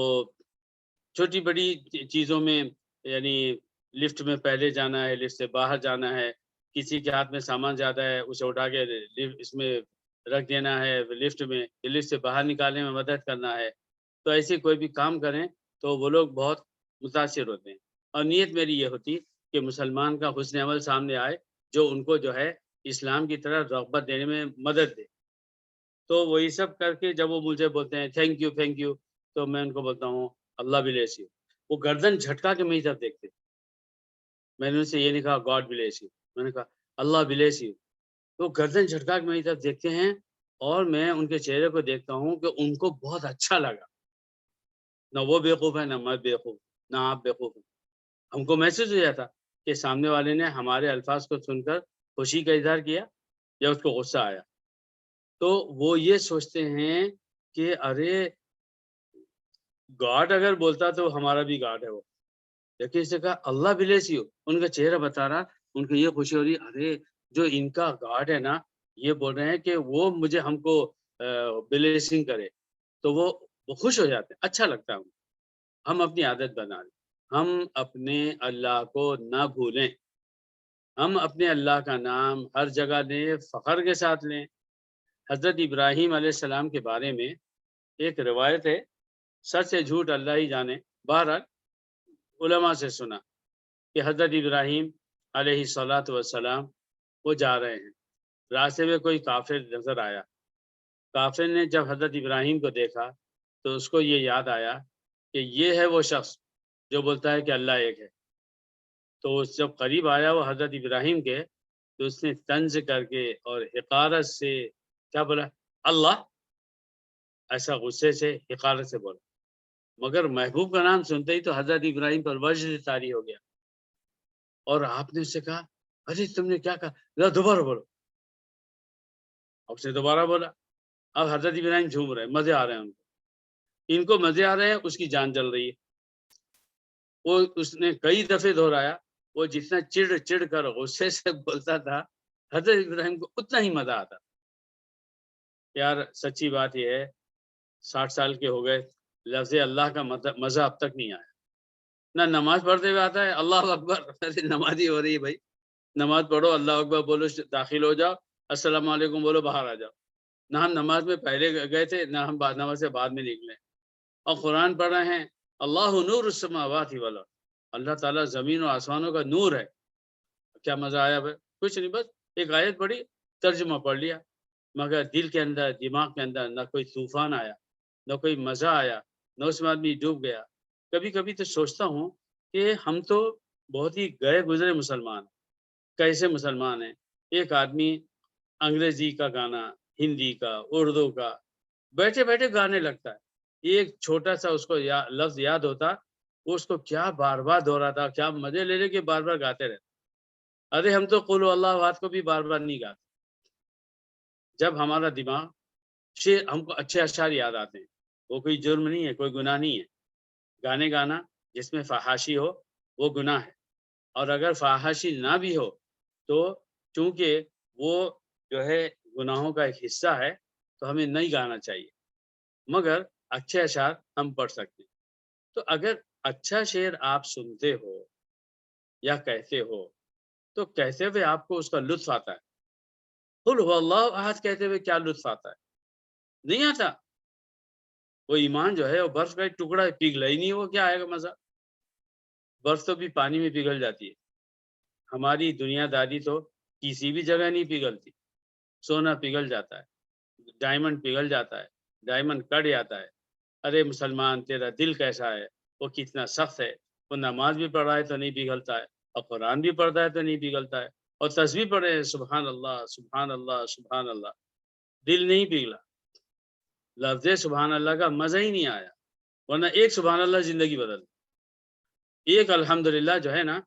Speaker 1: چھوٹی بڑی چیزوں میں، یعنی لفٹ میں پہلے جانا ہے، لفٹ سے باہر جانا ہے، کسی کے ہاتھ میں سامان زیادہ ہے اسے اٹھا کے اس میں رکھ دینا ہے لفٹ میں، لفٹ سے باہر نکالنے میں مدد کرنا ہے۔ تو ایسے کوئی بھی کام کریں تو وہ لوگ بہت متاثر ہوتے ہیں، اور نیت میری یہ ہوتی کہ مسلمان کا حسن عمل سامنے آئے جو ان کو جو ہے اسلام کی طرح رغبت دینے میں مدد دے۔ تو وہی سب کر کے جب وہ مجھے بولتے ہیں تھینک یو، تو میں ان کو بولتا ہوں اللہ بلیس یو۔ وہ گردن جھٹکا کے میری طرف دیکھتے، میں نے ان سے یہ نہیں کہا گاڈ بلیس یو، میں نے کہا اللہ بلیس یو۔ تو گردن جھٹکا کے میری طرف دیکھتے ہیں، اور میں ان کے چہرے کو دیکھتا ہوں کہ ان کو بہت اچھا لگا۔ نہ وہ بیوقوف ہے، نہ میں بیوقوف، نہ آپ بیوقوف ہیں۔ ہم کو محسوس ہو جاتا کہ سامنے والے نے ہمارے الفاظ کو سن کر خوشی کا اظہار کیا یا اس کو غصہ آیا۔ تو وہ یہ سوچتے ہیں کہ ارے گاڈ اگر بولتا تو ہمارا بھی گاڈ ہے وہ، لیکن اس نے کہا اللہ بلیس یو، ان کا چہرہ بتا رہا، ان کو یہ خوشی ہو رہی، ارے جو ان کا گاڈ ہے نا یہ بول رہے ہیں کہ وہ مجھے ہم کو بلیسنگ کرے، تو وہ خوش ہو جاتے ہیں، اچھا لگتا ہے ہم اپنی عادت بنا لیں، ہم اپنے اللہ کو نہ بھولیں، ہم اپنے اللہ کا نام ہر جگہ لیں، فخر کے ساتھ لیں۔ حضرت ابراہیم علیہ السلام کے بارے میں ایک روایت ہے، سچ سے جھوٹ اللہ ہی جانے، بہرحال علماء سے سنا کہ حضرت ابراہیم علیہ الصلاۃ والسلام وہ جا رہے ہیں، راستے میں کوئی کافر نظر آیا، کافر نے جب حضرت ابراہیم کو دیکھا تو اس کو یہ یاد آیا کہ یہ ہے وہ شخص جو بولتا ہے کہ اللہ ایک ہے۔ تو جب قریب آیا وہ حضرت ابراہیم کے، تو اس نے طنز کر کے اور حقارت سے کیا بولا؟ اللہ ایسا غصے سے حقارت سے بولا، مگر محبوب کا نام سنتے ہی تو حضرت ابراہیم پر وجد طاری ہو گیا، اور آپ نے اس سے کہا ارے تم نے کیا کہا، دوبارہ بولو۔ اس نے دوبارہ بولا۔ اب حضرت ابراہیم جھوم رہے ہیں، مزے آ رہے ہیں ان کو مزے آ رہے ہیں، اس کی جان جل رہی ہے۔ وہ اس نے کئی دفعے دہرایا، وہ جتنا چڑ چڑ کر غصے سے بولتا تھا حضرت ابراہیم کو اتنا ہی مزہ آتا۔ یار سچی بات یہ ہے، 60 سال کے ہو گئے، لفظ اللہ کا مزہ اب تک نہیں آیا۔ نہ نماز پڑھتے ہوئے آتا ہے اللہ اکبر، نمازی ہو رہی ہے بھائی، نماز پڑھو، اللہ اکبر بولو، داخل ہو جاؤ، السلام علیکم بولو، باہر آ جاؤ۔ نہ ہم نماز میں پہلے گئے تھے، نہ ہم نماز سے بعد میں نکلے، اور قرآن پڑھ رہے ہیں اللہ نور السماوات والارض، اللہ تعالیٰ زمین و آسمانوں کا نور ہے۔ کیا مزہ آیا بھائی؟ کچھ نہیں، بس ایک آیت پڑھی، ترجمہ پڑھ لیا، مگر دل کے اندر، دماغ کے اندر نہ کوئی طوفان آیا، نہ کوئی مزہ آیا، نہ اس میں آدمی ڈوب گیا۔ کبھی کبھی تو سوچتا ہوں کہ ہم تو بہت ہی گئے گزرے مسلمان، کیسے مسلمان ہیں؟ ایک آدمی انگریزی کا گانا، ہندی کا، اردو کا بیٹھے بیٹھے گانے لگتا ہے، ایک چھوٹا سا اس کو لفظ یاد ہوتا، وہ اس کو کیا بار بار دہراتا، کیا مزے لے لے کے بار بار گاتے رہتے۔ ارے ہم تو قل اللہ احد کو بھی بار بار نہیں گاتے۔ جب ہمارا دماغ ہم کو اچھے اشعار یاد آتے ہیں، وہ کوئی جرم نہیں ہے، کوئی گناہ نہیں ہے۔ گانے گانا جس میں فحاشی ہو وہ گناہ ہے، اور اگر فحاشی نہ بھی ہو تو چونکہ وہ جو ہے گناہوں کا ایک حصہ ہے تو ہمیں نہیں گانا چاہیے، مگر اچھے اشعار ہم پڑھ سکتے ہیں۔ تو اگر اچھا شعر آپ سنتے ہو یا کہتے ہو تو کہتے ہوئے آپ کو اس کا لطف آتا ہے، قل هو اللہ احد کہتے ہوئے کیا لطف آتا ہے؟ نہیں آتا۔ وہ ایمان جو ہے وہ برف کا ایک ٹکڑا پگھلا ہی نہیں، وہ کیا آئے گا مزہ؟ برف تو بھی پانی میں پگھل جاتی ہے، ہماری دنیا داری تو کسی بھی جگہ نہیں پگھلتی۔ سونا پگھل جاتا ہے، ڈائمنڈ پگھل جاتا ہے، ڈائمنڈ کٹ جاتا ہے۔ ارے مسلمان تیرا دل کیسا ہے، وہ کتنا سخت ہے، وہ نماز بھی پڑھ رہا ہے تو نہیں پگھلتا ہے، اور قرآن بھی پڑھتا ہے تو نہیں پگھلتا ہے، اور تسبیح پڑھے ہیں سبحان اللہ سبحان اللہ سبحان اللہ، دل نہیں پگھلا۔ لفظ سبحان اللہ کا مزہ ہی نہیں آیا، ورنہ ایک سبحان اللہ زندگی بدل، ایک الحمدللہ جو ہے نا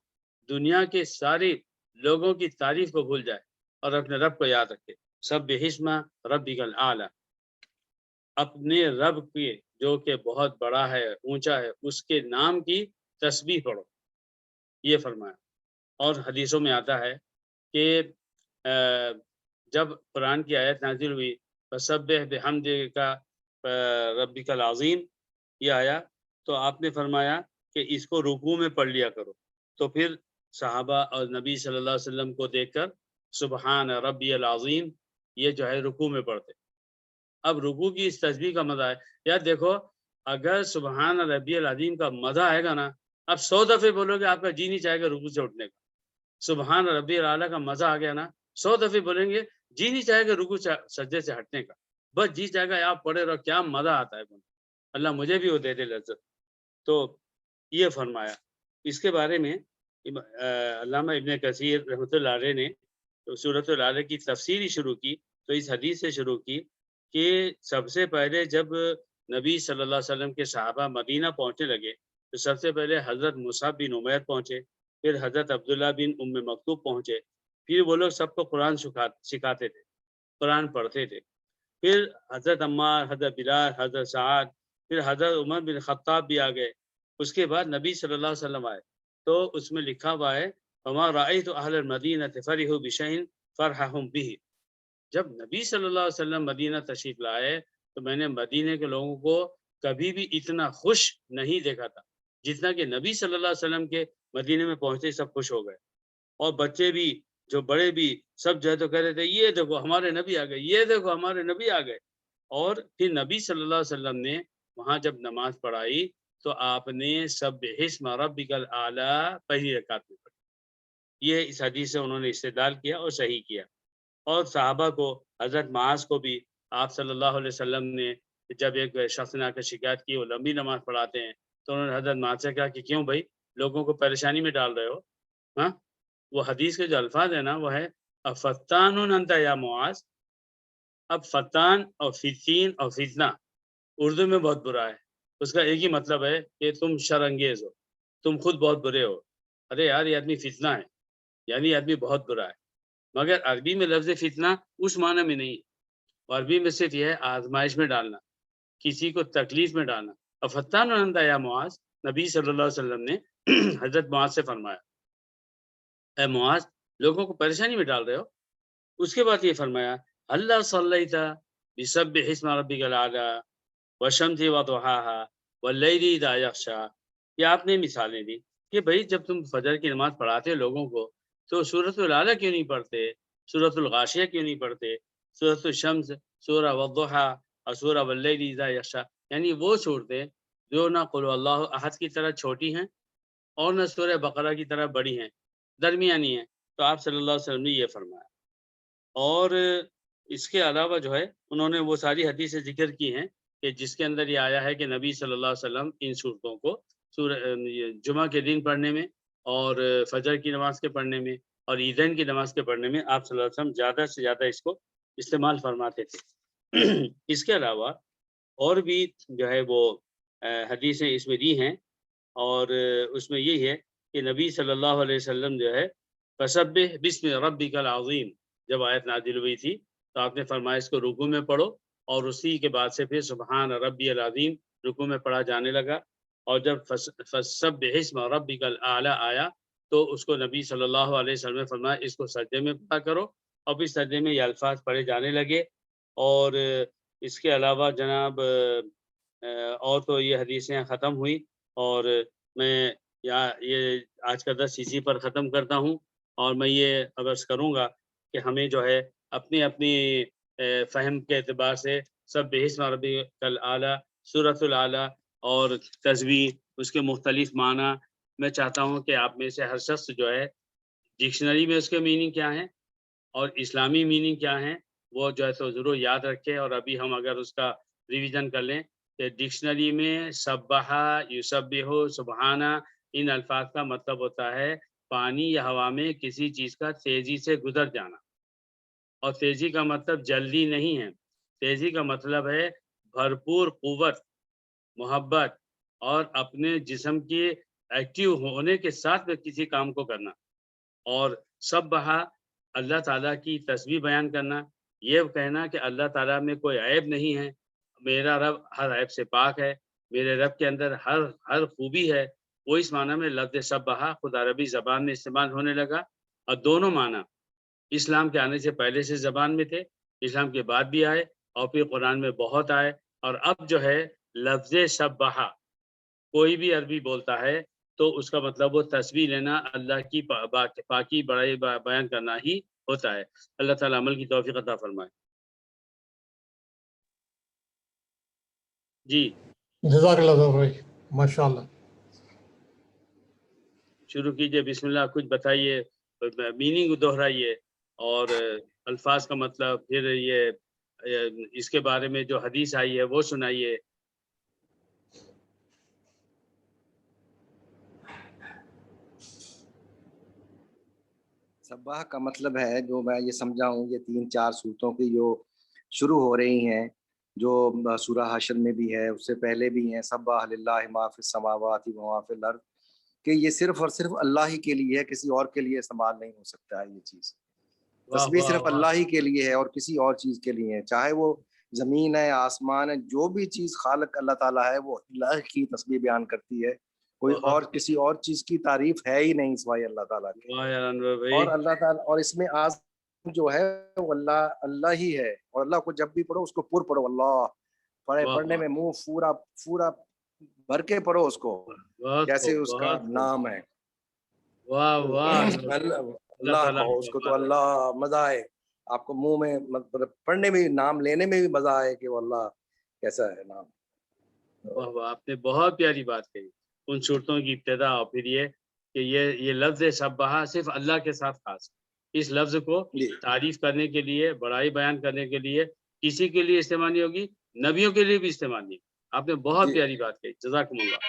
Speaker 1: دنیا کے سارے لوگوں کی تعریف کو بھول جائے اور اپنے رب کو یاد رکھے۔ سبح اسم ربک الاعلی، اپنے رب کے جو کہ بہت بڑا ہے، اونچا ہے، اس کے نام کی تسبیح پڑھو، یہ فرمایا۔ اور حدیثوں میں آتا ہے کہ جب قرآن کی آیت نازل ہوئی فسبح بحمدک ربک العظیم، یہ آیا تو آپ نے فرمایا کہ اس کو رکوع میں پڑھ لیا کرو، تو پھر صحابہ اور نبی صلی اللہ علیہ وسلم کو دیکھ کر سبحان ربی العظیم یہ جو ہے رکوع میں پڑھتے۔ اب رکوع کی اس تسبیح کا مزہ ہے، یار دیکھو اگر سبحان ربی العظیم کا مزہ آئے گا نا، اب 100 دفعے بولو گے آپ کا جی نہیں چاہے گا رکوع سے اٹھنے کا۔ سبحان ربی الاعلیٰ کا مزہ آ گیا نا، 100 دفعے بولیں گے جی نہیں چاہے گا رکوع سجدے سے ہٹنے کا، بس جی چاہے گا آپ پڑھے رہو، کیا مزہ آتا ہے۔ اللہ مجھے بھی وہ دے دے لذت۔ تو یہ فرمایا اس کے بارے میں علامہ ابن کثیر رحمۃ اللہ علیہ نے سورۃ الاعلیٰ کی تفسیر ہی شروع کی تو اس حدیث سے شروع کی کہ سب سے پہلے جب نبی صلی اللہ علیہ وسلم کے صحابہ مدینہ پہنچنے لگے تو سب سے پہلے حضرت مصعب بن عمیر پہنچے، پھر حضرت عبداللہ بن ام مکتوم پہنچے، پھر وہ لوگ سب کو قرآن سکھاتے تھے، قرآن پڑھتے تھے، پھر حضرت عمار، حضرت بلال، حضرت سعد، پھر حضرت عمر بن خطاب بھی آ گئے۔ اس کے بعد نبی صلی اللہ علیہ وسلم آئے تو اس میں لکھا ہوا ہے وما رأیت اہل المدینہ فرحوا بشیء فرحهم به، جب نبی صلی اللہ علیہ وسلم مدینہ تشریف لائے تو میں نے مدینہ کے لوگوں کو کبھی بھی اتنا خوش نہیں دیکھا تھا جتنا کہ نبی صلی اللہ علیہ وسلم کے مدینہ میں پہنچتے سب خوش ہو گئے، اور بچے بھی جو بڑے بھی سب جو ہے تو کہہ رہے تھے یہ دیکھو ہمارے نبی آ گئے، یہ دیکھو ہمارے نبی آ گئے۔ اور پھر نبی صلی اللہ علیہ وسلم نے وہاں جب نماز پڑھائی تو آپ نے سبح اسم ربک الاعلی پہلی رکعت میں پڑھی، یہ اس حدیث سے انہوں نے استدلال کیا اور صحیح کیا۔ اور صحابہ کو حضرت معاذ کو بھی آپ صلی اللہ علیہ وسلم نے جب ایک شخص نے آ کر شکایت کی وہ لمبی نماز پڑھاتے ہیں تو انہوں نے حضرت معاذ سے کہا کہ کیوں بھائی لوگوں کو پریشانی میں ڈال رہے ہو؟ ہاں، وہ حدیث کے جو الفاظ ہیں نا وہ ہے افتان انت یا معاذ، اب فتان اور فتین اور فتنہ اردو میں بہت برا ہے، اس کا ایک ہی مطلب ہے کہ تم شرانگیز ہو، تم خود بہت برے ہو. ارے یار یہ آدمی فتنہ ہے، یعنی یہ آدمی بہت برا ہے. مگر عربی میں لفظ فتنہ اس معنی میں نہیں، عربی میں صرف یہ ہے آزمائش میں ڈالنا، کسی کو تکلیف میں ڈالنا. افتان انت یا معاذ، نبی صلی اللہ علیہ وسلم نے حضرت معاذ سے فرمایا اے معاذ لوگوں کو پریشانی میں ڈال رہے ہو. اس کے بعد یہ فرمایا اللہ صلیت بسبح اسم ربک الاعلی والشمس وضحاها واللیل اذا یغشی. یہ آپ نے مثالیں دی کہ بھئی جب تم فجر کی نماز پڑھاتے ہو لوگوں کو تو سورۃ الاعلی کیوں نہیں پڑھتے، سورۃ الغاشیہ کیوں نہیں پڑھتے، سورۃ الشمس، سورہ والضحیٰ اور سورہ واللیل اذا یغشی، یعنی وہ صورتیں جو نہ قل اللہ احد کی طرح چھوٹی ہیں اور نہ سورہ بقرہ کی طرح بڑی ہیں، درمیانی ہیں. تو آپ صلی اللہ علیہ وسلم نے یہ فرمایا. اور اس کے علاوہ جو ہے انہوں نے وہ ساری حدیثیں ذکر کی ہیں کہ جس کے اندر یہ آیا ہے کہ نبی صلی اللہ علیہ وسلم ان صورتوں کو جمعہ کے دن پڑھنے میں اور فجر کی نماز کے پڑھنے میں اور عیدین کی نماز کے پڑھنے میں آپ صلی اللہ علیہ وسلم زیادہ سے زیادہ اس کو استعمال فرماتے تھے. اس کے علاوہ اور بھی جو ہے وہ حدیثیں اس میں دی ہیں، اور اس میں یہی ہے کہ نبی صلی اللہ علیہ وسلم جو ہے فسبح بسم ربک العظیم جب آیت نازل ہوئی تھی تو آپ نے فرمایا اس کو رکوع میں پڑھو، اور اسی کے بعد سے پھر سبحان ربی العظیم رکوع میں پڑھا جانے لگا. اور جب فسبح اسم ربک الاعلی آیا تو اس کو نبی صلی اللہ علیہ وسلم نے فرمایا اس کو سجدے میں پڑھا کرو، اور پھر سجدے میں یہ الفاظ پڑھے جانے لگے. اور اس کے علاوہ جناب اور تو یہ حدیثیں ختم ہوئی، اور میں یہ آج کا درس اسی پر ختم کرتا ہوں. اور میں یہ عرض کروں گا کہ ہمیں جو ہے اپنی اپنی فہم کے اعتبار سے سبح اسم ربک الاعلی، سورۃ الاعلی اور تسبیح، اس کے مختلف معنی میں چاہتا ہوں کہ آپ میں سے ہر شخص جو ہے ڈکشنری میں اس کے میننگ کیا ہیں اور اسلامی میننگ کیا ہیں وہ جو ہے تو ضرور یاد رکھے. اور ابھی ہم اگر اس کا ریویژن کر لیں کہ ڈکشنری میں سبح، یسبح، سبحانہ ان الفاظ کا مطلب ہوتا ہے پانی یا ہوا میں کسی چیز کا تیزی سے گزر جانا. اور تیزی کا مطلب جلدی نہیں ہے، تیزی کا مطلب ہے بھرپور قوت، محبت اور اپنے جسم کے ایکٹیو ہونے کے ساتھ میں کسی کام کو کرنا. اور سبح اللہ تعالیٰ کی تسبیح بیان کرنا، یہ کہنا کہ اللہ تعالیٰ میں کوئی عیب نہیں ہے، میرا رب ہر عیب سے پاک ہے، میرے رب کے اندر ہر خوبی ہے. وہ اس معنی میں لفظ سبح خود عربی زبان میں استعمال ہونے لگا. اور دونوں معنی اسلام کے آنے سے پہلے سے زبان میں تھے، اسلام کے بعد بھی آئے، اور پھر قرآن میں بہت آئے. اور اب جو ہے لفظ سبح کوئی بھی عربی بولتا ہے تو اس کا مطلب وہ تسبیح لینا، اللہ کی پاکی بڑائی بیان کرنا ہی ہوتا ہے. اللہ تعالیٰ عمل کی توفیق عطا فرمائے. جی
Speaker 2: جزاک اللہ بھائی، ماشاء اللہ.
Speaker 1: شروع کیجئے، بسم اللہ. کچھ بتائیے، میننگ دہرائیے اور الفاظ کا مطلب، پھر یہ اس کے بارے میں جو حدیث آئی ہے وہ سنائیے.
Speaker 3: سبح کا مطلب ہے جو میں یہ سمجھا ہوں یہ 3-4 صورتوں کی جو شروع ہو رہی ہیں، جو سورہ حشر میں بھی ہے، اس سے پہلے بھی ہیں، سبح للہ ما فی السماوات و ما فی الارض، کہ یہ صرف اور صرف اللہ ہی کے لیے ہے، کسی اور کے لیے استعمال نہیں ہو سکتا ہے. یہ چیز تسبیح صرف اللہ ہی کے لیے ہے اور کسی اور چیز کے لیے ہے، چاہے وہ زمین ہے، آسمان ہے، جو بھی چیز خالق اللہ تعالیٰ ہے وہ اللہ کی تسبیح بیان کرتی ہے. کوئی اور کسی اور چیز کی تعریف ہے ہی نہیں سوائے اللہ تعالیٰ کے. اور اللہ تعالیٰ، اور اس میں آج جو ہے وہ اللہ ہی ہے، اور اللہ کو جب بھی پڑھو اس کو پر پڑھو، اللہ پڑھنے میں منہ پورا بھر کے پڑھو اس کو، جیسے اس کا نام ہے.
Speaker 1: واہ واہ،
Speaker 3: اللہ کہو اس کو تو اللہ، مزہ آئے آپ کو منہ میں، مطلب پڑھنے میں، نام لینے میں بھی مزہ آئے کہ وہ اللہ کیسا ہے نام.
Speaker 1: واہ واہ، آپ نے بہت پیاری بات کہی. ان صورتوں کی ابتدا اور پھر یہ کہ یہ لفظ سبحہ صرف اللہ کے ساتھ خاص ہے. اس لفظ کو تعریف کرنے کے لیے، بڑائی بیان کرنے کے لیے کسی کے لیے استعمال نہیں ہوگی، نبیوں کے لیے بھی استعمال نہیں. آپ نے بہت پیاری بات کہی، جزاکم اللہ.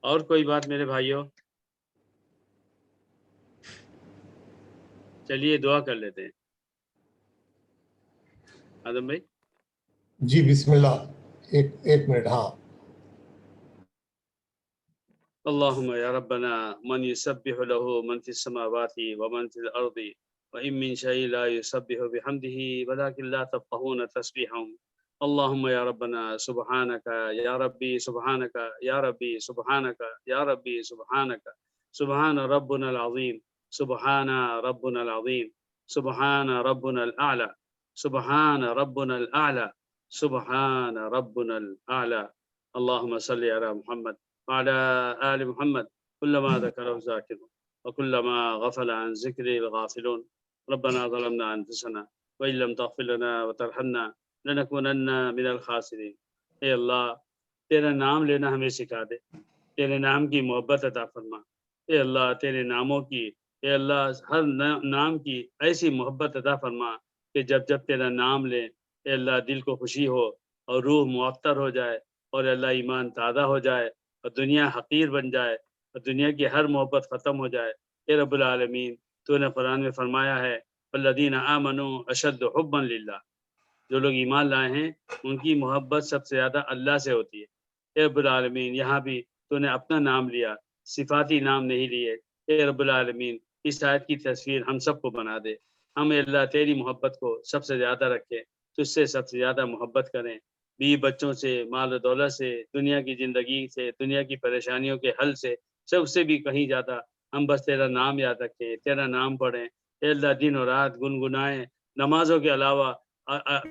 Speaker 1: اور کوئی بات میرے بھائیوں؟ چلیے دعا کر لیتے ہیں. آدم بھائی.
Speaker 2: جی بسم اللہ. ایک منٹ. ہاں
Speaker 1: اللهم يا ربنا من يسبح له من في السماوات ومن في الأرض وإن من شيء لا يسبح بحمده ولكن لا تفقهون تسبيحهم. اللهم يا ربنا سبحانك يا ربي سبحانك يا ربي سبحانك يا ربي سبحانك سبحان ربنا العظيم سبحان ربنا العظيم سبحان ربنا الأعلى سبحان ربنا الأعلى سبحان ربنا الأعلى. اللهم صل على محمد وعلى آل محمد كلما ذكره الذاكرون وكلما غفل عن ذكره الغافلون. ربنا ظلمنا أنفسنا وإن لم تغفر لنا وترحمنا لنكونن من الخاسرين. اے اللہ تیرا نام لینا ہمیں سکھا دے، تیرے نام کی محبت عطا فرما. اے اللہ تیرے ناموں کی، اے اللہ ہر نام کی ایسی محبت عطا فرما کہ جب جب تیرا نام لیں اے اللہ دل کو خوشی ہو اور روح معطر ہو جائے اور اللہ ایمان تازہ ہو جائے اور دنیا حقیر بن جائے اور دنیا کی ہر محبت ختم ہو جائے. اے رب العالمین تو نے قرآن میں فرمایا ہے والذین آمنوا اشد حبا للہ، جو لوگ ایمان لائے ہیں ان کی محبت سب سے زیادہ اللہ سے ہوتی ہے. اے رب العالمین یہاں بھی تو نے اپنا نام لیا، صفاتی نام نہیں لیے. اے رب العالمین اس آیت کی تصویر ہم سب کو بنا دے. ہم اے اللہ تیری محبت کو سب سے زیادہ رکھیں، تجھ سے سب سے زیادہ محبت کریں، بیوی بچوں سے، مال و دولت سے، دنیا کی زندگی سے، دنیا کی پریشانیوں کے حل سے، سب سے بھی کہیں زیادہ ہم بس تیرا نام یاد رکھیں، تیرا نام پڑھیں. اے اللہ دن و رات گنگنائیں، نمازوں کے علاوہ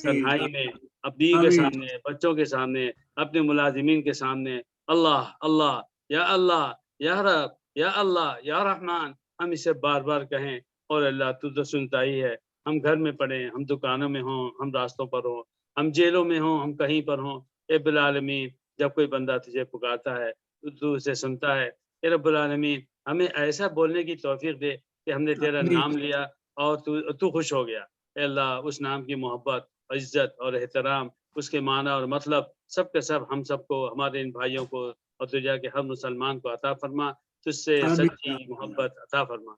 Speaker 1: تنہائی میں اپنی کے سامنے، بچوں کے سامنے، اپنے ملازمین کے سامنے اللہ اللہ یا رب یا اللہ یا رحمان ہم اسے بار بار کہیں. اور اللہ تو تو سنتا ہی ہے. ہم گھر میں پڑھیں، ہم دکانوں میں ہوں، ہم راستوں پر ہوں، ہم جیلوں میں ہوں، ہم کہیں پر ہوں. اے رب العالمین جب کوئی بندہ تجھے پکارتا ہے تو اسے سنتا ہے. اے رب العالمین ہمیں ایسا بولنے کی توفیق دے کہ ہم نے تیرا نام لیا اور تو خوش ہو گیا. اے اللہ اس نام کی محبت، عزت اور احترام، اس کے معنی اور مطلب سب کے سب ہم سب کو، ہمارے ان بھائیوں کو اور دنیا کے ہر مسلمان کو عطا فرما. تجھ سے سچی محبت عطا فرما.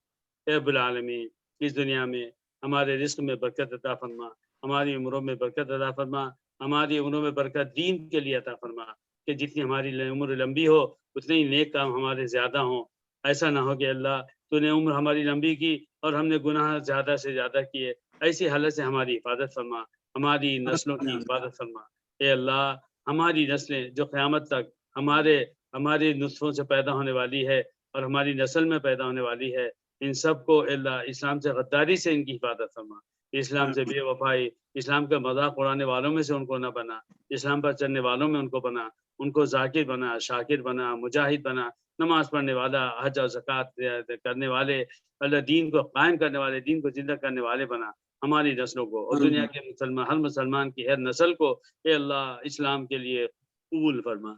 Speaker 1: اے رب العالمین اس دنیا میں ہمارے رزق میں برکت عطا فرما، ہماری عمروں میں برکت عطا فرما، ہماری عمروں میں برکت دین کے لیے عطا فرما کہ جتنی ہماری عمر لمبی ہو اتنے ہی نیک کام ہمارے زیادہ ہوں. ایسا نہ ہو کہ اللہ تو نے عمر ہماری لمبی کی اور ہم نے گناہ زیادہ سے زیادہ کیے. ایسی حالت سے ہماری حفاظت فرما، ہماری نسلوں کی حفاظت فرما. اے اللہ ہماری نسلیں جو قیامت تک ہمارے نطفوں سے پیدا ہونے والی ہے اور ہماری نسل میں پیدا ہونے والی ہے، ان سب کو اے اللہ اسلام سے غداری سے ان کی حفاظت فرما. اسلام سے بے وفائی، اسلام کا مذاق اڑانے والوں میں سے ان کو نہ بنا، اسلام پر چلنے والوں میں ان کو بنا، ان کو ذاکر بنا، شاکر بنا، مجاہد بنا، نماز پڑھنے والا، حج اور زکوٰۃ کرنے والے، اللہ دین کو قائم کرنے والے، دین کو زندہ کرنے والے بنا. ہماری نسلوں کو اور دنیا کے ہر مسلمان کی ہر نسل کو اے اللہ اسلام کے لیے قبول فرما.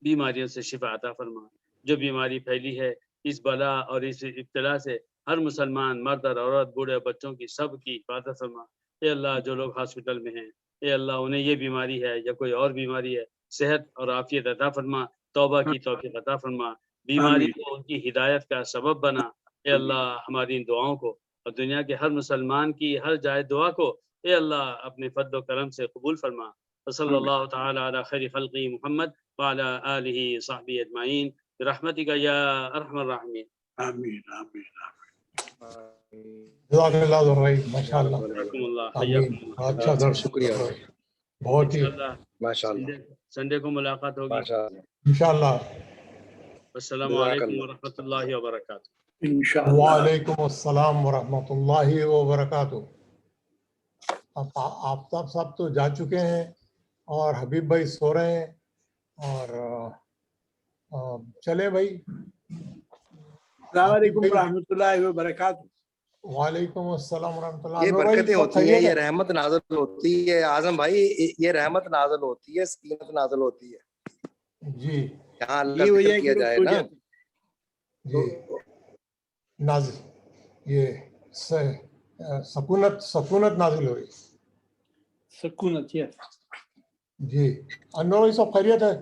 Speaker 1: بیماریوں سے شفا عطا فرما. جو بیماری پھیلی ہے اس بلا اور اس ابتلا سے ہر مسلمان مرد اور عورت، بوڑھے بچوں کی سب کی حفاظت فرما. اے اللہ جو لوگ ہاسپٹل میں ہیں اے اللہ انہیں یہ بیماری ہے یا کوئی اور بیماری ہے، صحت اور عافیت عطا فرما، توبہ کی توفیق عطا فرما. بیماری کو ان کی ہدایت کا سبب بنا. اے اللہ ہماری ان دعاؤں کو اور دنیا کے ہر مسلمان کی ہر جائے دعا کو اے اللہ اپنے فضل و کرم سے قبول فرما. صلی اللہ تعالی علی خیر خلقی محمد وعلی آلہ صحبہ اجمعین برحمتک یا ارحم الراحمین.
Speaker 4: آمین آمین
Speaker 2: جزاک اللہ ذو الرحیم. ماشاء اللہ.
Speaker 1: حیاکم اللہ
Speaker 2: آمین.
Speaker 1: حیاکم اللہ.
Speaker 2: اچھا درس.
Speaker 3: شکریہ.
Speaker 2: بہت ہی
Speaker 1: انشاءاللہ
Speaker 3: ماشاء اللہ
Speaker 1: سنڈے کو ملاقات ہوگی.
Speaker 3: ماشاء اللہ.
Speaker 2: انشاءاللہ.
Speaker 1: السلام
Speaker 3: جزاک
Speaker 1: علیکم
Speaker 3: اللہ.
Speaker 1: ورحمۃ اللہ وبرکاتہ.
Speaker 4: انشاءاللہ.
Speaker 2: وعلیکم السلام ورحمۃ اللہ وبرکاتہ. اب آفتاب صاحب تو جا چکے ہیں اور حبیب بھائی سو رہے ہیں اور چلے بھائی.
Speaker 4: السلام علیکم ورحمۃ اللہ وبرکاتہ.
Speaker 2: وعلیکم السلام ورحمۃ اللہ.
Speaker 3: یہ
Speaker 2: انور بھائی
Speaker 3: برکتیں
Speaker 2: سب
Speaker 3: ہوتی ہیں،
Speaker 2: خیریت
Speaker 3: یہ
Speaker 2: ہے؟
Speaker 3: رحمت نازل ہوتی ہے اعظم بھائی، یہ رحمت نازل ہوتی ہے، سکینت نازل ہوتی ہے.
Speaker 2: جی
Speaker 3: یہاں اللہ
Speaker 4: یہ
Speaker 3: کا
Speaker 4: وجہ
Speaker 3: ذکر کیا
Speaker 4: کہ
Speaker 3: جائے
Speaker 4: سو
Speaker 3: نا
Speaker 4: جاتے.
Speaker 2: جی نازل یہ سکونت نازل ہوئی.
Speaker 4: سکونت.
Speaker 2: جی انور بھائی سب خیریت ہے؟